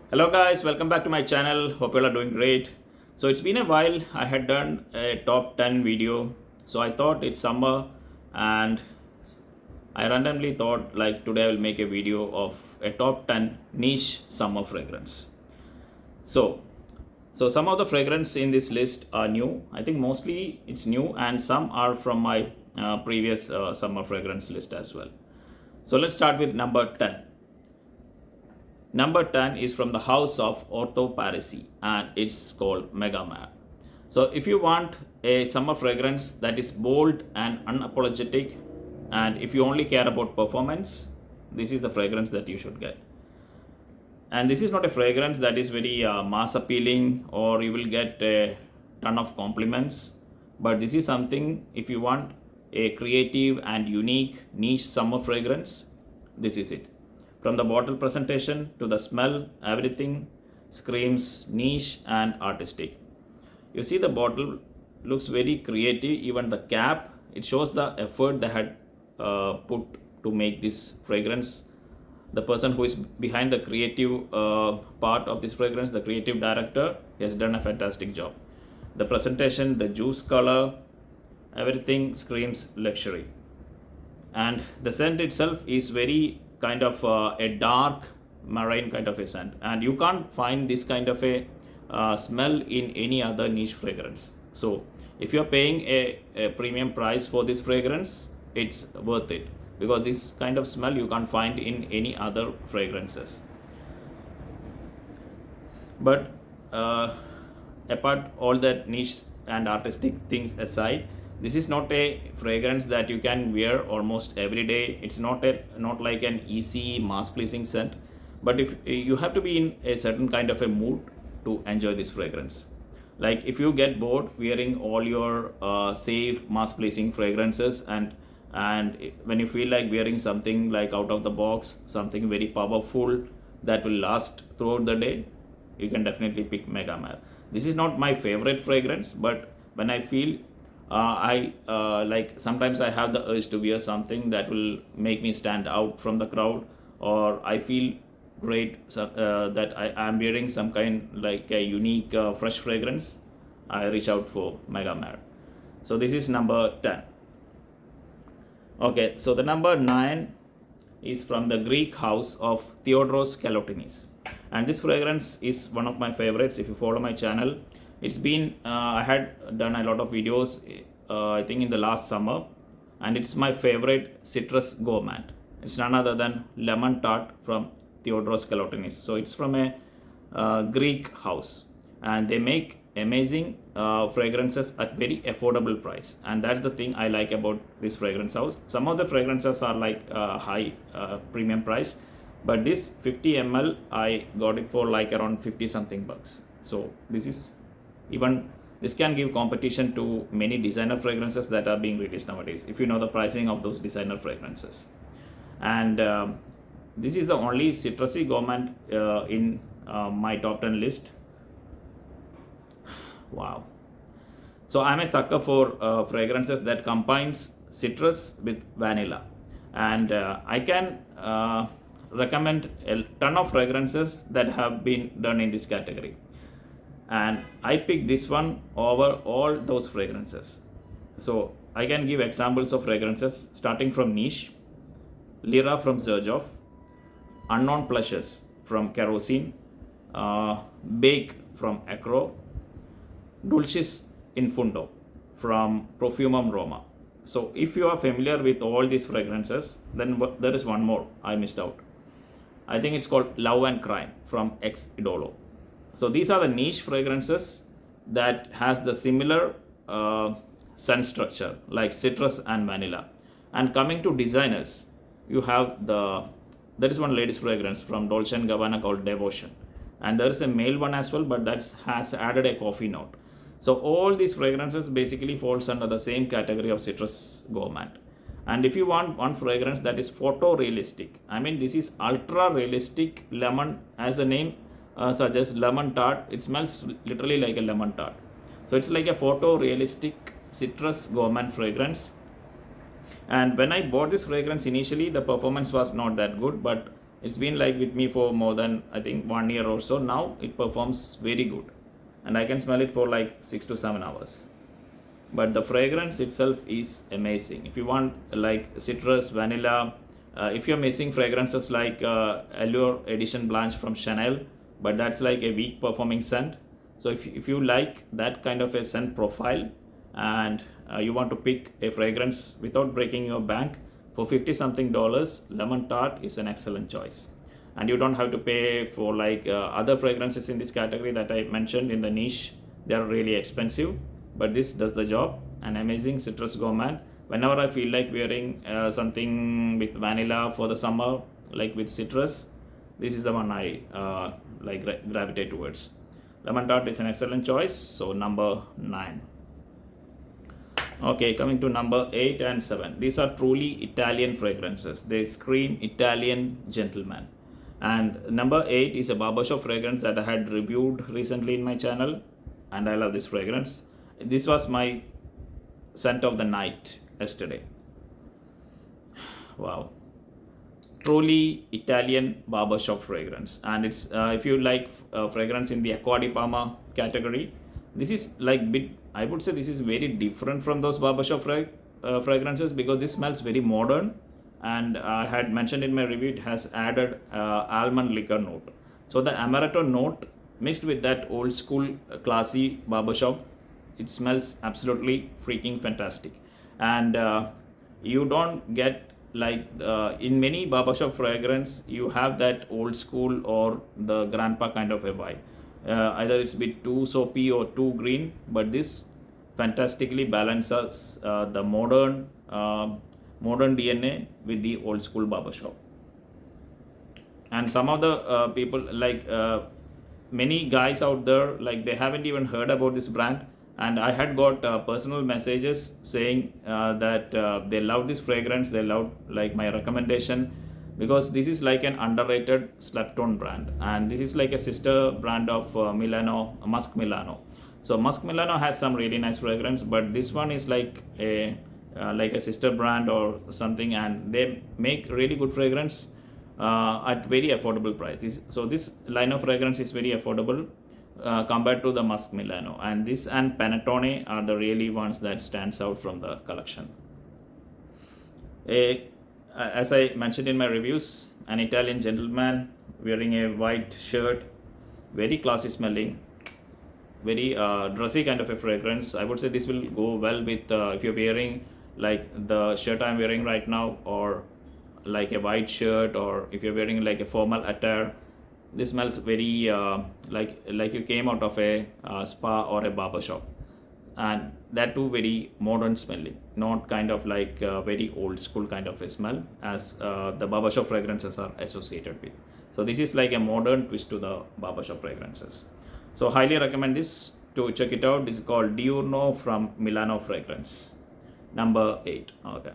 Hello guys, welcome back to my channel. Hope you all are doing great. So it's been a while. I had done a top 10 video. So I thought it's summer and I randomly thought like today I will make a video of a top 10 niche summer fragrance. So some of the fragrance in this list are new. I think mostly it's new and some are from my previous summer fragrance list as well. So let's start with number 10. Number 10 is from the house of Orto Parisi and it's called Megamare. So if you want a summer fragrance that is bold and unapologetic, and if you only care about performance, this is the fragrance that you should get. And this is not a fragrance that is very mass appealing or you will get a ton of compliments, but this is something if you want a creative and unique niche summer fragrance, this is it. From the bottle presentation to the smell, everything screams niche and artistic. You see the bottle looks very creative, even the cap, it shows the effort they had put to make this fragrance. The person who is behind the creative part of this fragrance, the creative director, has done a fantastic job. The presentation, the juice color, everything screams luxury. And the scent itself is very kind of a dark marine kind of a scent, and you can't find this kind of a smell in any other niche fragrance. So if you're paying a premium price for this fragrance, it's worth it because this kind of smell you can't find in any other fragrances. But apart all that niche and artistic things aside, this is not a fragrance that you can wear almost every day. It's not like an easy mass pleasing scent, but if you have to be in a certain kind of a mood to enjoy this fragrance. Like if you get bored wearing all your safe mass pleasing fragrances, and when you feel like wearing something like out of the box, something very powerful that will last throughout the day, you can definitely pick Megamare. This is not my favorite fragrance, but when I feel I like sometimes I have the urge to wear something that will make me stand out from the crowd, or I feel great that I am wearing some kind like a unique fresh fragrance, I reach out for Megamare. So this is number 10. Okay, so the number 9 is from the Greek house of Theodoros Kalotinis, and this fragrance is one of my favorites. If you follow my channel, it's been I had done a lot of videos I think in the last summer, and it's my favorite citrus gourmand. It's none other than lemon tart from Theodoros Kalotinis. So it's from a Greek house, and they make amazing fragrances at very affordable price, and that's the thing I like about this fragrance house. Some of the fragrances are like high premium price, but this 50 ml I got it for like around 50 something bucks. So this can give competition to many designer fragrances that are being released nowadays, if you know the pricing of those designer fragrances. And this is the only citrusy gourmand in my top 10 list. Wow. So I'm a sucker for fragrances that combines citrus with vanilla, and I can recommend a ton of fragrances that have been done in this category, and I picked this one over all those fragrances. So I can give examples of fragrances starting from Niche, Lyra from Xerjoff, Unknown Pleasures from Kerosene, Bake from Acro, Dulcis Infundo from Profumum Roma. So if you are familiar with all these fragrances, then there is one more I missed out. I think it's called Love and Crime from Ex Idolo. So these are the niche fragrances that has the similar scent structure like citrus and vanilla. And coming to designers, you have there is one ladies fragrance from Dolce & Gabbana called Devotion, and there is a male one as well, but that has added a coffee note. So all these fragrances basically falls under the same category of citrus gourmand. And if you want one fragrance that is photorealistic, I mean this is ultra realistic lemon, as the name suggests, lemon tart. It smells literally like a lemon tart. So it's like a photorealistic citrus gourmand fragrance. And when I bought this fragrance initially, the performance was not that good, but It's been like with me for more than I think 1 year or so. Now it performs very good, and I can smell it for like 6 to 7 hours. But the fragrance itself is amazing. If you want like citrus, vanilla, if you're missing fragrances like Allure Edition Blanche from Chanel, but that's like a weak performing scent. So if you like that kind of a scent profile, and you want to pick a fragrance without breaking your bank, for 50 something dollars, Lemon Tart is an excellent choice. And you don't have to pay for like other fragrances in this category that I mentioned in the niche. They are really expensive, but this does the job. An amazing citrus gourmand. Whenever I feel like wearing something with vanilla for the summer, like with citrus, this is the one I gravitate towards. Lemon Tart is an excellent choice. So number 9. Okay, coming to number 8 and 7. These are truly Italian fragrances. They scream Italian gentleman. And number 8 is a barbershop fragrance that I had reviewed recently in my channel, and I love this fragrance. This was my scent of the night yesterday. Wow, truly Italian barbershop fragrance. And it's if you like fragrance in the Acqua di Parma category, this is like bit, I would say this is very different from those barbershop fragrances, because this smells very modern. And I had mentioned in my review, it has added almond liquor note. So the amaretto note mixed with that old school classy barbershop, it smells absolutely freaking fantastic. And you don't get like in many barbershop fragrance, you have that old school or the grandpa kind of a vibe. Either it's a bit too soapy or too green, but this fantastically balances the modern DNA with the old school barbershop. And some of the people like many guys out there, like they haven't even heard about this brand, and I had got personal messages saying that they love this fragrance, they love like my recommendation, because this is like an underrated slept on brand, and this is like a sister brand of Milano, Musk Milano. So Musk Milano has some really nice fragrance, but this one is like a sister brand or something, and they make really good fragrance at very affordable price. This line of fragrance is very affordable compared to the Musk Milano, and this and Panettone are the really ones that stands out from the collection. As I mentioned in my reviews, an Italian gentleman wearing a white shirt, very classy smelling, very dressy kind of a fragrance. I would say this will go well with if you're wearing like the shirt I'm wearing right now, or like a white shirt, or if you're wearing like a formal attire. This smells very like you came out of a spa or a barber shop, and that too very modern smelling, not kind of like very old school kind of a smell as the barbershop fragrances are associated with. So this is like a modern twist to the barbershop fragrances. So highly recommend this to check it out. This is called Diurno from Milano Fragrance. Number 8. Okay.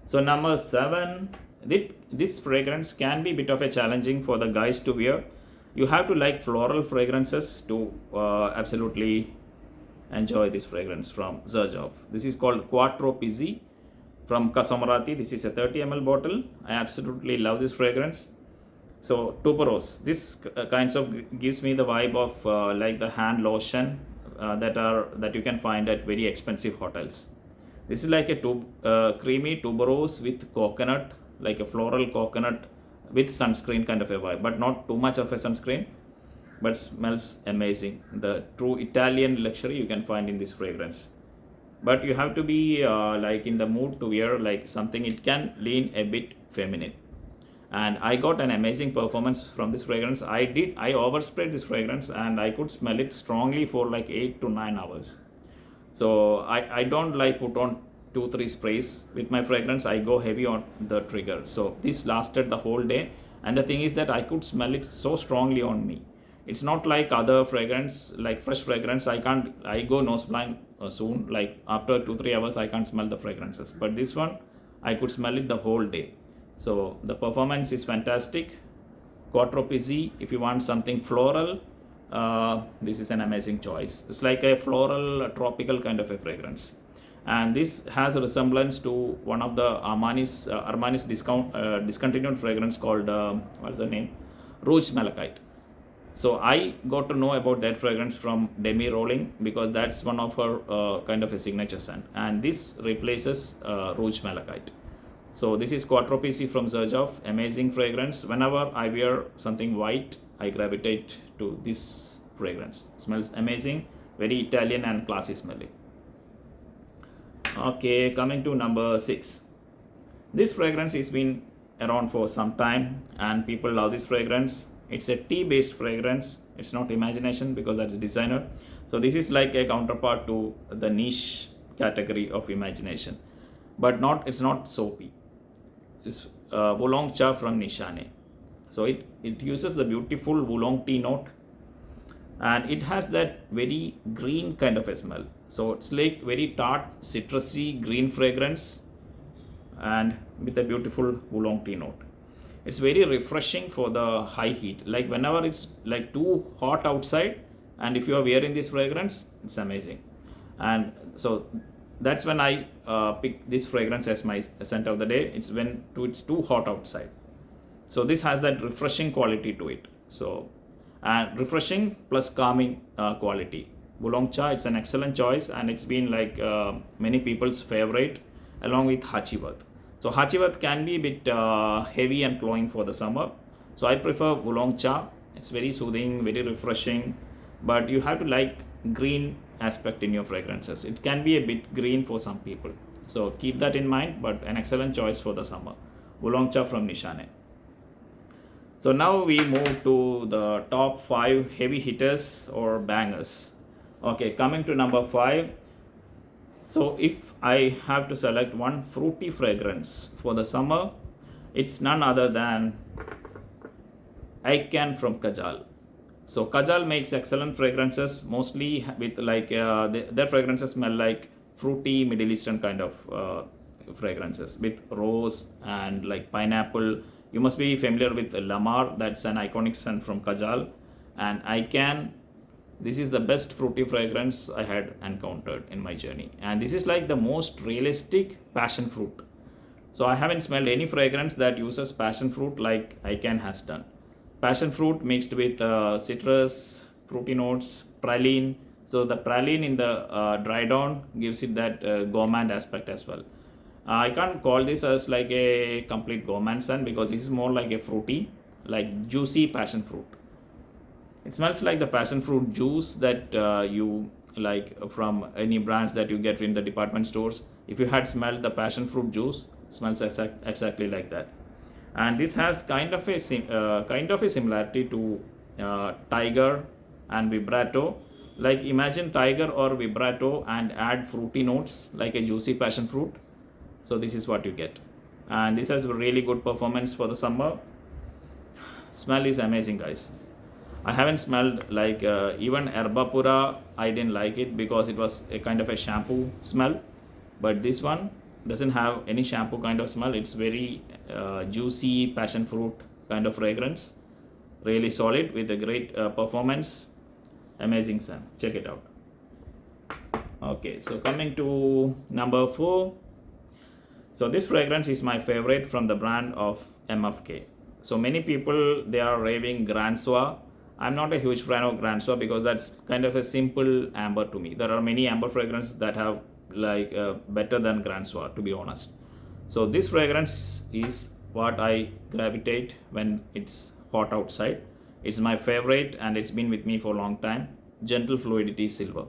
So number 7, this fragrance can be a bit of a challenging for the guys to wear. You have to like floral fragrances to absolutely enjoy this fragrance from Xerjoff. This is called Quatro Pizzi from Casomorati. This is a 30 ml bottle. I absolutely love this fragrance. So tuberose, this kinds of gives me the vibe of like the hand lotion that you can find at very expensive hotels. This is like a creamy tuberose with coconut, like a floral coconut with sunscreen kind of a vibe, but not too much of a sunscreen, but smells amazing. The true Italian luxury you can find in this fragrance. But you have to be like in the mood to wear like something, it can lean a bit feminine. And I got an amazing performance from this fragrance. I oversprayed this fragrance and I could smell it strongly for like 8 to 9 hours. So I don't like put on 2-3 sprays with my fragrance. I go heavy on the trigger. So this lasted the whole day. And the thing is that I could smell it so strongly on me. It's not like other fragrance, like fresh fragrance. I go nose blind soon. Like after 2-3 hours, I can't smell the fragrances. But this one, I could smell it the whole day. So the performance is fantastic. Quattro Pizzi, if you want something floral, this is an amazing choice. It's like a floral tropical kind of a fragrance. and this has a resemblance to one of the Armani's discontinued fragrance called what's the name, Rouge Malachite. So I got to know about that fragrance from Demi Rolling because that's one of her kind of a signature scent, and this replaces Rouge Malachite. So this is Quattro Pizzi from Xerjoff, amazing fragrance. Whenever I wear something white, I gravitate to this fragrance. Smells amazing, very Italian and classy smelling. Okay, coming to number 6. This fragrance has been around for some time and people love this fragrance. It's a tea based fragrance. It's not imagination because that's designer. So this is like a counterpart to the niche category of imagination, but it's not soapy. It's Wulong Cha from Nishane. So it uses the beautiful Wulong tea note, and it has that very green kind of a smell. So it's like very tart, citrusy green fragrance, and with a beautiful Wulong tea note. It's very refreshing for the high heat. Like whenever it's like too hot outside, and if you are wearing this fragrance, it's amazing. And so that's when I pick this fragrance as my scent of the day. It's when it's too hot outside. So this has that refreshing quality to it. So, and refreshing plus calming quality. Wulong Cha, it's an excellent choice, and it's been like many people's favorite along with Hachivat. So Hachivat can be a bit heavy and cloying for the summer. So I prefer Wulong Cha. It's very soothing, very refreshing, but you have to like green aspect in your fragrances. It can be a bit green for some people. So keep that in mind, but an excellent choice for the summer. Wulong Cha from Nishane. So now we move to the top 5 heavy hitters or bangers. Okay, coming to number 5. So if I have to select one fruity fragrance for the summer, it's none other than Aican from Kajal. So Kajal makes excellent fragrances, mostly with like their fragrances smell like fruity Middle Eastern kind of fragrances with rose and like pineapple. You must be familiar with Lamar, that's an iconic scent from Kajal, and Aican. This is the best fruity fragrance I had encountered in my journey, and this is like the most realistic passion fruit. So I haven't smelled any fragrance that uses passion fruit like Aican has done. Passion fruit mixed with citrus, fruity notes, praline. So the praline in the dry down gives it that gourmand aspect as well. I can't call this as like a complete gourmand scent because this is more like a fruity, like juicy passion fruit. It smells like the passion fruit juice that you like from any brands that you get in the department stores. If you had smelled the passion fruit juice, it smells exactly like that. And this has kind of a similarity to Tiger and Vibrato. Like imagine Tiger or Vibrato and add fruity notes like a juicy passion fruit. So this is what you get, and this has a really good performance for the summer. Smell is amazing, guys. I haven't smelled like even Erbapura. I didn't like it because it was a kind of a shampoo smell, but this one doesn't have any shampoo kind of smell. It's very juicy passion fruit kind of fragrance, really solid with a great performance. Amazing scent. Check it out. Okay, so coming to number 4. So this fragrance is my favorite from the brand of MFK. So many people, they are raving Grand Soir. I'm not a huge fan of Grand Soir because that's kind of a simple amber to me. There are many amber fragrances that have like better than Grand Soir, to be honest. So this fragrance is what I gravitate when it's hot outside. It's my favorite and it's been with me for a long time. Gentle Fluidity Silver.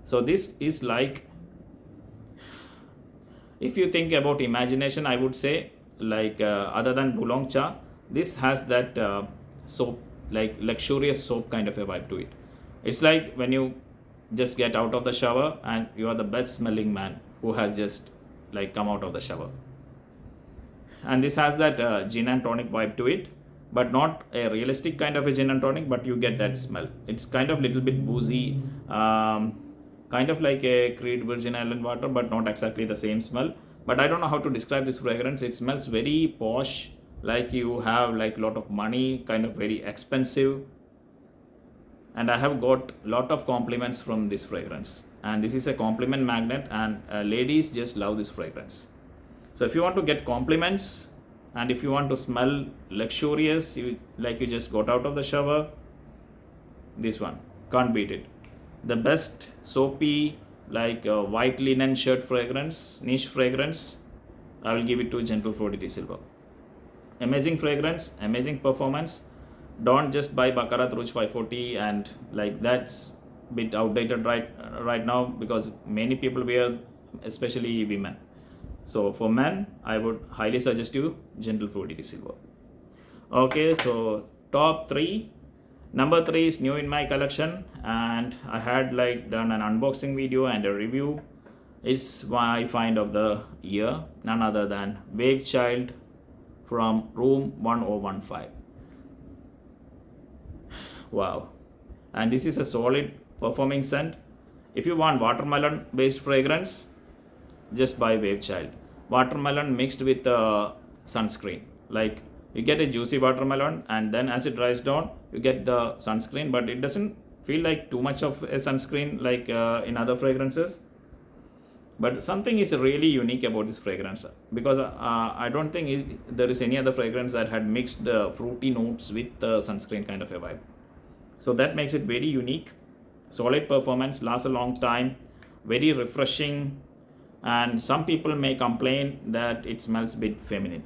So this is like, if you think about imagination, I would say like other than Wulong Cha, this has that soap, like luxurious soap kind of a vibe to it. It's like when you just get out of the shower and you are the best smelling man who has just like come out of the shower. And this has that gin and tonic vibe to it, but not a realistic kind of a gin and tonic, but you get that smell. It's kind of little bit boozy, kind of like a Creed Virgin Island water, but not exactly the same smell. But I don't know how to describe this fragrance. It smells very posh, like you have like a lot of money, kind of very expensive. And I have got a lot of compliments from this fragrance. and this is a compliment magnet, and ladies just love this fragrance. So if you want to get compliments and if you want to smell luxurious, you just got out of the shower, this one can't beat it. The best soapy white linen shirt fragrance, niche fragrance, I will give it to Gentle Fluidity Silver. Amazing fragrance, amazing performance. Don't just buy Baccarat Rouge 540, and that's a bit outdated right now, because many people wear, especially women. So for men, I would highly suggest you Gentle Fluidity Silver. Okay, so top 3. Number 3 is new in my collection, and I had done an unboxing video and a review. It's my find of the year, none other than Wavechild from room 1015. Wow. And this is a solid performing scent. If you want watermelon based fragrance, just buy Wavechild. Watermelon mixed with sunscreen. You get a juicy watermelon, and then as it dries down, you get the sunscreen, but it doesn't feel like too much of a sunscreen in other fragrances. But something is really unique about this fragrance, because I don't think there is any other fragrance that had mixed fruity notes with sunscreen kind of a vibe. So that makes it very unique. Solid performance, lasts a long time, very refreshing, and some people may complain that it smells a bit feminine.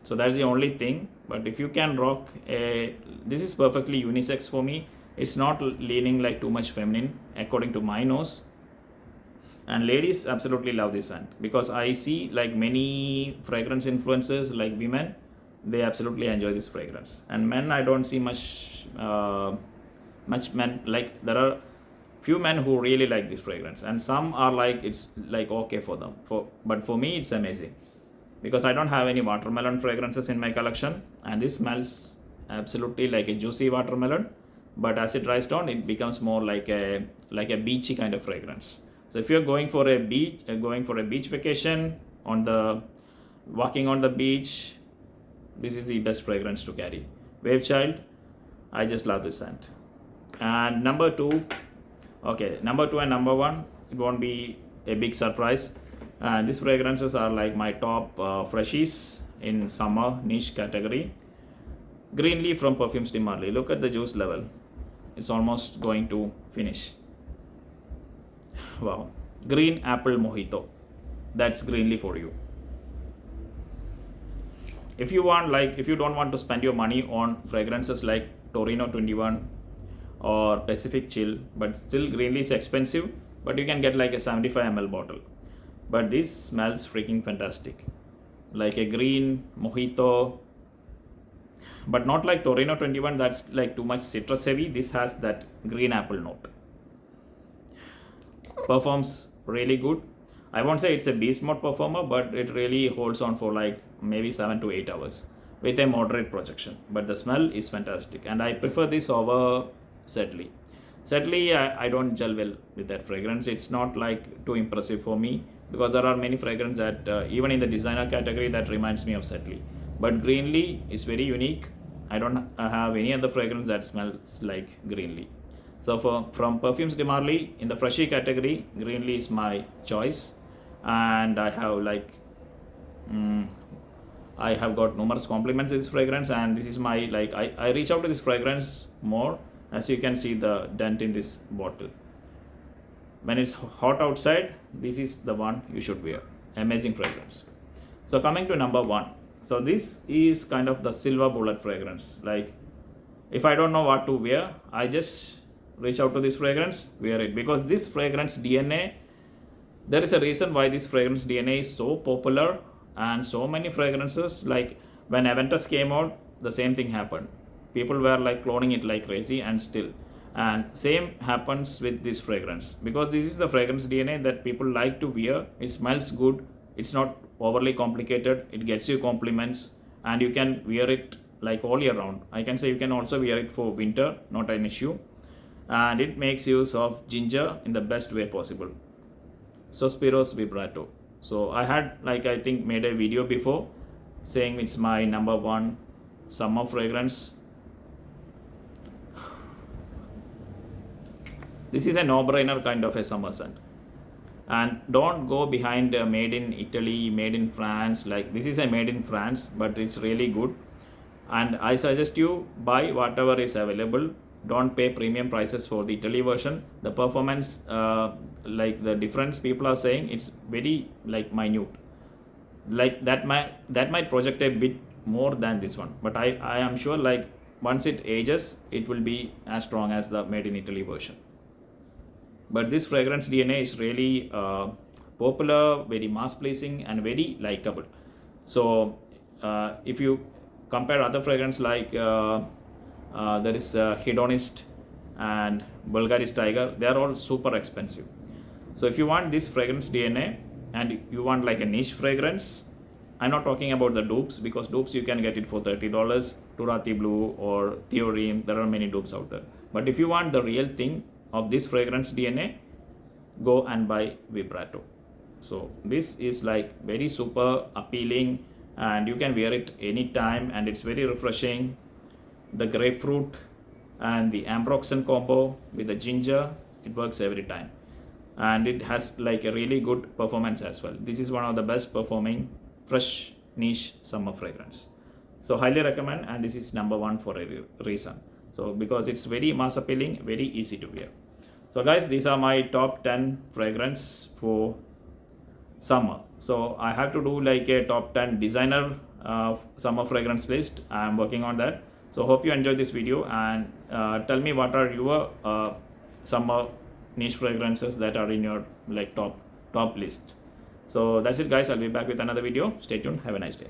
So that's the only thing. But if you can rock this is perfectly unisex for me. It's not leaning too much feminine according to my nose. And ladies absolutely love this scent, because I see many fragrance influencers, women, they absolutely enjoy this fragrance. And men, I don't see much men, there are few men who really like this fragrance, and some are it's okay for them. But for me, it's amazing, because I don't have any watermelon fragrances in my collection, and this smells absolutely like a juicy watermelon, but as it dries down, it becomes more like a beachy kind of fragrance. So if you're going for a beach vacation, walking on the beach, this is the best fragrance to carry. Wavechild, I just love this scent. And number 2 and number 1, it won't be a big surprise. And these fragrances are my top freshies in summer niche category. Greenley from Perfumes de Marly. Look at the juice level. It's almost going to finish. Wow. Green apple mojito. That's Greenley for you. If you don't want to spend your money on fragrances like Torino 21 or Pacific Chill, but still Greenley is expensive, but you can get a 75 ml bottle. But this smells freaking fantastic. Like a green mojito, but not like Torino 21, that's too much citrus heavy. This has that green apple note. Performs really good. I won't say it's a beast mode performer, but it really holds on for maybe 7 to 8 hours with a moderate projection. But the smell is fantastic, and I prefer this over Sedley. Sedley, I don't gel well with that fragrance. It's not too impressive for me, because there are many fragrances that even in the designer category that reminds me of Sedley. But Greenley is very unique. I don't have any other fragrance that smells like Greenley. So from Perfumes de Marly, in the freshy category, Greenley is my choice. And I have got numerous compliments with this fragrance, and this is my I reach out to this fragrance more. As you can see the dent in this bottle. When it's hot outside, this is the one you should wear. Amazing fragrance. So coming to number 1. So this is kind of the silver bullet fragrance. If I don't know what to wear, I just reach out to this fragrance, wear it. Because this fragrance DNA, there is a reason why this fragrance DNA is so popular, and so many fragrances, when Aventus came out, the same thing happened. People were cloning it like crazy, and same happens with this fragrance, because this is the fragrance DNA that people like to wear. It smells good, it's not overly complicated, it gets you compliments, and you can wear it all year round. I can say you can also wear it for winter, not an issue, and it makes use of ginger in the best way possible. Sospiro Vibrato. So I had I think made a video before saying it's my number 1 summer fragrance. This is a no-brainer kind of a summer scent. And don't go behind made in Italy, made in France. Like this is a made in France, but it's really good. And I suggest you buy whatever is available. Don't pay premium prices for the Italy version. The performance, like the difference people are saying, it's very like minute. Like that might project a bit more than this one, but I am sure like once it ages, it will be as strong as the made in Italy version. But this fragrance DNA is really popular, very mass pleasing, and very likable. So if you compare other fragrance like there is Hedonist and Bulgaris Tiger, they are all super expensive. So if you want this fragrance DNA and you want like a niche fragrance, I'm not talking about the dupes, because dupes you can get it for $30, Turati Blue or Theorem, there are many dupes out there. But if you want the real thing of this fragrance DNA, go and buy Vibrato. So this is like very super appealing, and you can wear it anytime, and it's very refreshing. The grapefruit and the ambroxan combo with the ginger, it works every time, and it has like a really good performance as well. This is one of the best performing fresh niche summer fragrance. So highly recommend, and this is number one for a reason. So because it's very mass appealing, very easy to wear. So guys, these are my top 10 fragrance for summer. So I have to do like a top 10 designer summer fragrance list. I'm working on that. So hope you enjoyed this video, and tell me what are your summer niche fragrances that are in your like top list. So that's it guys, I'll be back with another video. Stay tuned, have a nice day.